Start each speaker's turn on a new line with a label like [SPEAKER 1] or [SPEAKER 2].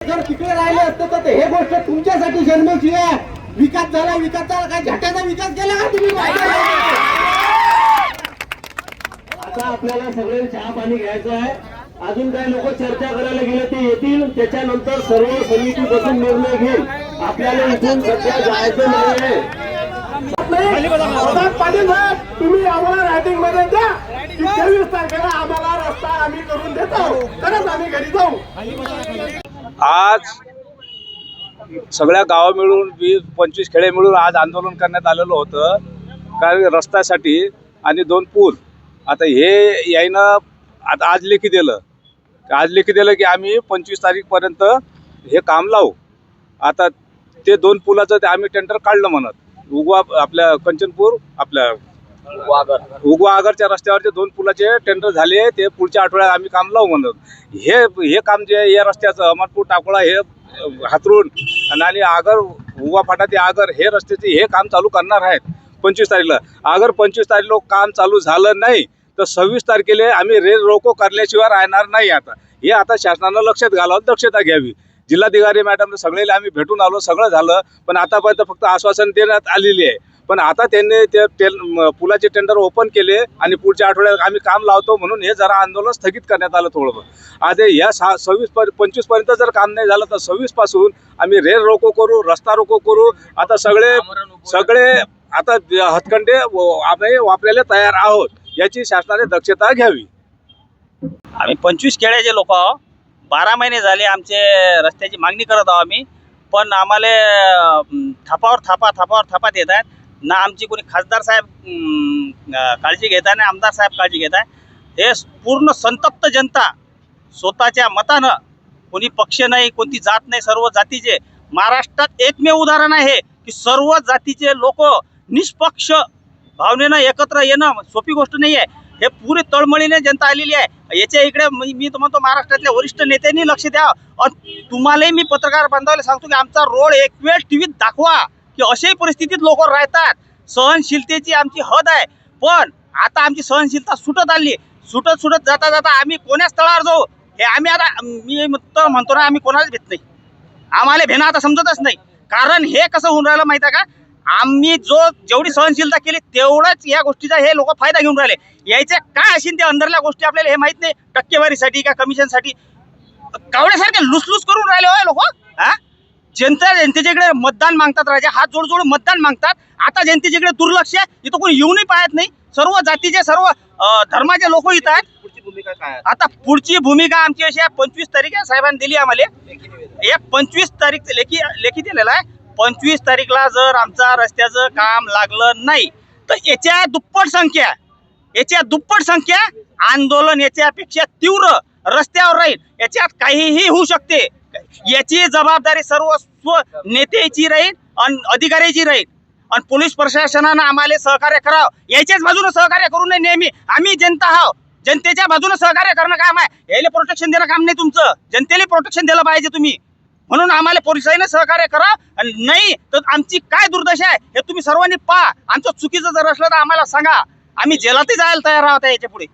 [SPEAKER 1] जर तिकडे राहिले असते तर हे गोष्ट तुमच्यासाठी जन्मची आहे. विकास झाला काय झटाचा विकास केला का तुम्ही? आता आपल्याला सगळे चहा पाणी घ्यायचं आहे. अजून काही लोक चर्चा करायला गेले ते येतील. त्याच्यानंतर सर्व समिती बसून निर्णय घेईल. आपल्याला इथून सध्या जायचं नाही. तुम्ही आम्हाला रायटिंग मध्ये द्या की 23 तारखेला आम्हाला रस्ता आम्ही करून देतो, तरच आम्ही घरी जाऊ.
[SPEAKER 2] आज सगळ्या गाव मिळून 20-25 खेडे मिळून आज आंदोलन करण्यात आलेलं होतं. कारण रस्त्यासाठी आणि 2 पूल. आता हे यायनं आता आज लेखी दिलं की आम्ही 25 तारीखपर्यंत हे काम लावू. आता ते 2 पुलाचं आम्ही टेंडर काढलं म्हणत. उगवा आपल्या कंचनपूर आपल्या उगवा आगरच्या रस्त्यावरचे 2 पुलाचे टेंडर झाले. ते पुढच्या आठवड्यात आम्ही काम लावू म्हणत. हे काम जे या रस्त्याचं अहमदपूर टाकोळा हे हातरून आणि आगर उगवा फाटा ते आगर हे रस्त्याचे हे काम चालू करणार आहेत 25 तारीखला. अगर 25 तारीखला काम चालू झालं नाही तर 26 तारखेला आम्ही रेल रोको करल्याशिवाय राहणार नाही. आता शासनानं लक्षात घालावं, दक्षता घ्यावी. जिल्हाधिकारी मॅडम सगळेला आम्ही भेटून आलो, सगळं झालं. पण आतापर्यंत फक्त आश्वासन देण्यात आलेली आहे. पण आता त्यांनी ते पुलाचे टेंडर ओपन केले आणि पुढच्या आठवड्यात आम्ही काम लावतो म्हणून हे जरा आंदोलन स्थगित करण्यात आलं थोडं. आज या 25 पर्यंत जर काम नाही झालं तर 26 पासून आम्ही रेल रोको करू, रस्ता रोको करू. आता सगळे आता हतखंडे आम्ही वापरायला तयार आहोत. याची शासनाने दक्षता घ्यावी.
[SPEAKER 3] आम्ही 25 खेड्याचे लोक आहोत. 12 महिने झाले आमचे रस्त्याची मागणी करत आहोत आम्ही. पण आम्हाला थापावर थापा देत आहेत. ना आमची कोणी खासदार साहेब काळजी घेत आहे ना आमदार साहेब काळजी घेत आहे. हे पूर्ण संतप्त जनता स्वतःच्या मतानं, कोणी पक्ष नाही, कोणती जात नाही, सर्व जातीचे. महाराष्ट्रात एकमेव उदाहरण आहे की सर्व जातीचे लोक निष्पक्ष भावनेनं एकत्र येणं सोपी गोष्ट नाही आहे. हे पुरे तळमळीने जनता आलेली आहे. याच्या इकडे मी म्हणतो महाराष्ट्रातल्या वरिष्ठ नेत्यांनी लक्ष द्या. तुम्हालाही मी पत्रकार बांधवाला सांगतो की आमचा रोड एक वेळ टीव्हीत दाखवा की अशाही परिस्थितीत लोक राहतात. सहनशीलतेची आमची हद आहे. पण आता आमची सहनशीलता सुटत आली. सुटत जाता आम्ही कोण्या स्थळावर जाऊ हे आम्ही आता मी म्हणतो ना, आम्ही कोणालाच भेट नाही. आम्हाला भेणं आता समजतच नाही. कारण हे कसं होऊन राहिलं माहिती आहे का? आम्ही जेवढी सहनशीलता केली तेवढंच या गोष्टीचा हे लोक फायदा घेऊन राहिले. यायचे काय असेल ते अंदरल्या गोष्टी आपल्याला हे माहित नाही. टक्केवारीसाठी का कमिशनसाठी कावड्यासारखे लुसलुस करून राहिले हो लोक. जनतेच्याकडे मतदान मागतात, राजा हात जोड मतदान मागतात. आता जनतेच्याकडे दुर्लक्ष आहे. इथं कोणी येऊनही पाहत नाही. सर्व जातीचे सर्व धर्माचे लोक इथं आहेत. पुढची भूमिका काय? आता पुढची भूमिका आमची अशी आहे. 25 तारीख साहेबांनी दिली आम्हाला. 25 तारीख लेखी दिलेला आहे. 25 तारीखला जर आमचा रस्त्याचं काम लागलं नाही तर याच्या दुप्पट संख्या आंदोलन याच्यापेक्षा तीव्र रस्त्यावर राहील. याच्यात काहीही होऊ शकते. याची जबाबदारी सर्व नेत्याची राहील आणि अधिकाऱ्याची राहील. आणि पोलीस प्रशासनानं आम्हाला सहकार्य करावं. याच्याच बाजूने सहकार्य करू नये. नेहमी आम्ही जनता आहोत. जनतेच्या बाजूने सहकार्य करणं काम आहे. याला प्रोटेक्शन देणं काम नाही तुमचं. जनतेला प्रोटेक्शन दिलं पाहिजे तुम्ही. म्हणून आम्हाला पोलिसांनी सहकार्य करा. आणि नाही तर आमची काय दुर्दशा आहे हे तुम्ही सर्वांनी पहा. आमचं चुकीचं जर असलं तर आम्हाला सांगा. आम्ही जेलातही जायला तयार आहोत याच्या पुढे.